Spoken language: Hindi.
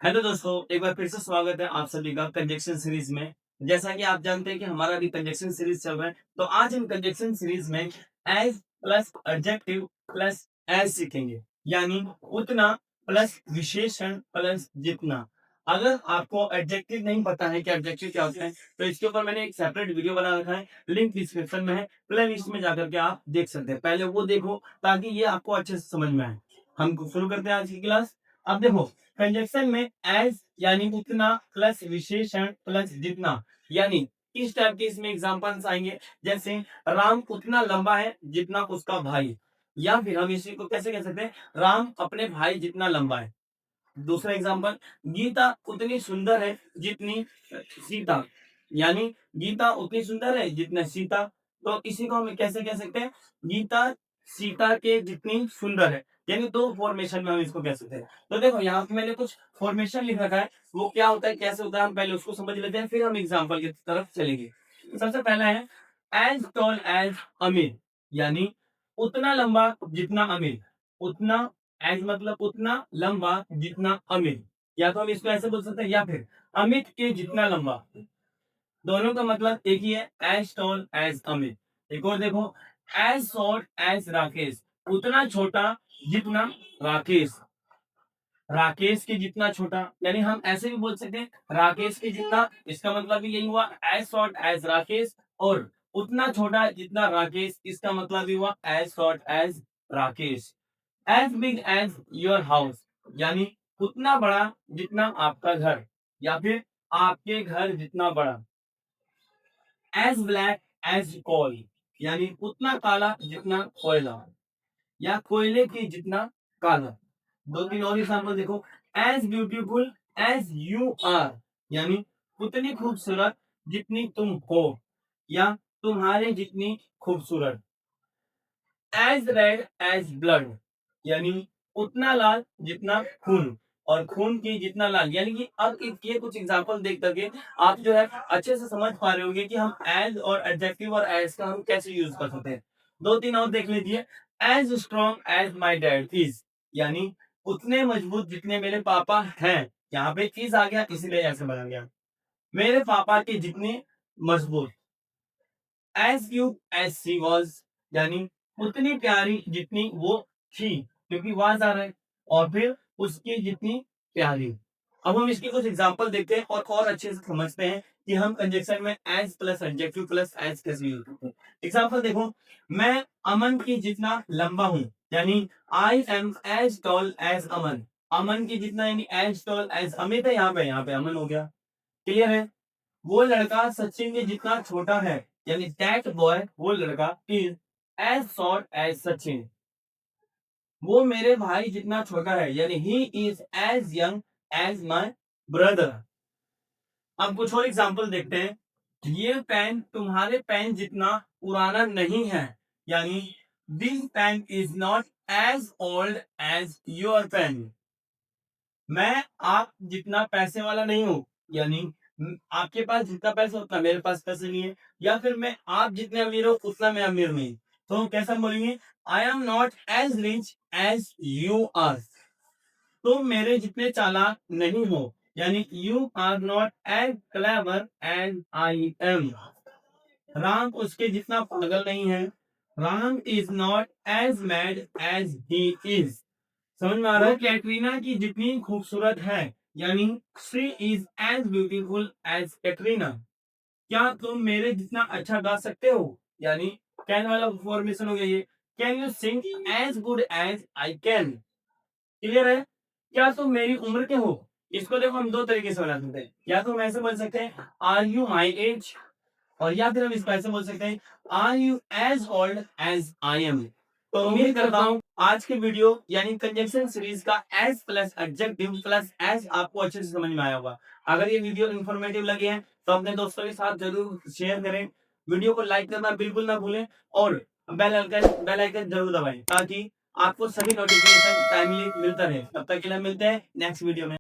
हेलो दोस्तों, एक बार फिर से स्वागत है आप सभी का कंजक्शन सीरीज में। जैसा कि आप जानते हैं कि हमारा अभी कंजक्शन सीरीज चल रहा है, तो आज हम कंजक्शन सीरीज में as plus adjective plus as सीखेंगे। यानी उतना प्लस विशेषण प्लस जितना। अगर आपको एडजेक्टिव नहीं पता है कि एडजेक्टिव क्या होता है, तो इसके ऊपर मैंने एक सेपरेट वीडियो बना रखा है, लिंक डिस्क्रिप्शन में है, प्ले लिस्ट में जाकर के आप देख सकते हैं। पहले वो देखो ताकि ये आपको अच्छे से समझ में आए। हम शुरू करते हैं आज की क्लास। अब देखो, कंजक्शन में एज यानी उतना प्लस विशेषण प्लस जितना। यानी किस टाइप के इसमें एग्जांपल्स आएंगे, जैसे राम उतना लंबा है जितना उसका भाई। या फिर हम इसी को कैसे कह सकते हैं, राम अपने भाई जितना लंबा है। दूसरा एग्जांपल, गीता उतनी सुंदर है जितनी सीता। यानी गीता उतनी सुंदर है जितना सीता। तो इसी को हम कैसे कह सकते हैं, गीता सीता के जितनी सुंदर है। यानी दो फॉर्मेशन में हम इसको कह सकते हैं। तो देखो यहाँ पे मैंने कुछ फॉर्मेशन लिख रखा है, वो क्या होता है कैसे होता है हम पहले उसको समझ लेते हैं, फिर हम एग्जाम्पल की तरफ चलेंगे। तो सबसे पहला है एज टॉल एज अमीर। यानी उतना लंबा जितना अमीर। उतना एज मतलब उतना लंबा जितना अमित। या तो हम इसको ऐसे बोल सकते हैं, या फिर अमित के जितना लंबा। दोनों का मतलब एक ही है, एज टॉल एज अमित। एक और देखो, एज शॉर्ट एज राकेश। उतना छोटा जितना राकेश। राकेश के जितना छोटा, यानी हम ऐसे भी बोल सकते हैं राकेश के जितना। इसका मतलब भी यही हुआ, एज शॉर्ट एज राकेश। और उतना छोटा जितना राकेश, इसका मतलब भी हुआ as short as Rakesh. As big as your house. यानी उतना बड़ा जितना आपका घर, या फिर आपके घर जितना बड़ा। As black as coal. यानी उतना काला जितना कोयला, या कोयले के जितना काला। दो तीन और एग्जाम्पल देखो, as beautiful as you are. यानी उतनी खूबसूरत जितनी तुम हो, या तुम्हारे जितनी खूबसूरत। As red as blood. यानी उतना लाल जितना खून, और खून की जितना लाल। यानी कि अब ये कुछ एग्जांपल देख करके आप जो है अच्छे से समझ पा रहे होंगे कि हम एज और एडजेक्टिव और एज का हम कैसे यूज कर सकते हैं। दो तीन और देख लीजिए, as strong as my dad is. यानी उतने मजबूत जितने मेरे पापा हैं। यहाँ पे चीज आ गया इसीलिए ऐसे बना गया, मेरे पापा के जितने मजबूत। As cute as she was. यानी उतनी प्यारी जितनी वो थी, क्योंकि वाज आ रहा है। और फिर उसकी जितनी प्यारी। अब हम इसके कुछ एग्जांपल देखते हैं और अच्छे से समझते हैं कि हम कंजक्शन में as plus adjective plus as कैसे यूज करते हैं। एग्जांपल देखो, मैं अमन की जितना लंबा हूं। यानी I am as tall as Aman. Aman की जितना यानी एज टॉल एज अमित है, यहाँ पे अमन हो गया। क्लियर है। वो लड़का सचिन के जितना छोटा है। यानी दैट बॉय, वो लड़का is as short as Sachin. वो मेरे भाई जितना छोटा है, यानी he is as young as my brother. अब कुछ और एग्जांपल देखते हैं। ये पेन तुम्हारे पेन जितना पुराना नहीं है। यानी this pen is not as old as your pen. मैं आप जितना पैसे वाला नहीं हूं। यानी आपके पास जितना पैसा उतना मेरे पास पैसे नहीं है। या फिर मैं आप जितने अमीर हो उतना मैं अमीर नहीं। तो कैसा बोलेंगे, I am not as rich as you are. तुम मेरे जितने चालाक नहीं हो। यानी you are not as clever as I am. Ram उसके जितना पागल नहीं है। Ram is not as mad as he is. समझ में आ रहा है। कैटरीना की जितनी खूबसूरत है। यानी she is as beautiful as Katrina. क्या तुम मेरे जितना अच्छा गा सकते हो। यानी कैन वाला फॉर्मेशन हो गया ये। Can you sing as good as I can. Clear है। क्या तुम मेरी उम्र के हो। इसको देखो हम दो तरीके से बना सकते हैं, या तो हम ऐसे बोल सकते हैं, आर यू माई एज। और या फिर हम इसको ऐसे बोल सकते हैं, are you as old as I am. तो उम्मीद करता हूँ आज के वीडियो यानी कंजक्शन सीरीज का as plus adjective plus as आपको अच्छे से समझ में आया होगा। अगर ये वीडियो इन्फॉर्मेटिव लगे हैं तो अपने दोस्तों के साथ जरूर शेयर करें। वीडियो को लाइक करना बिल्कुल ना भूलें, और बेल आइकन जरूर दबाएं ताकि आपको सभी नोटिफिकेशन टाइमली मिलता रहे। तब तक के लिए मिलते हैं नेक्स्ट वीडियो में।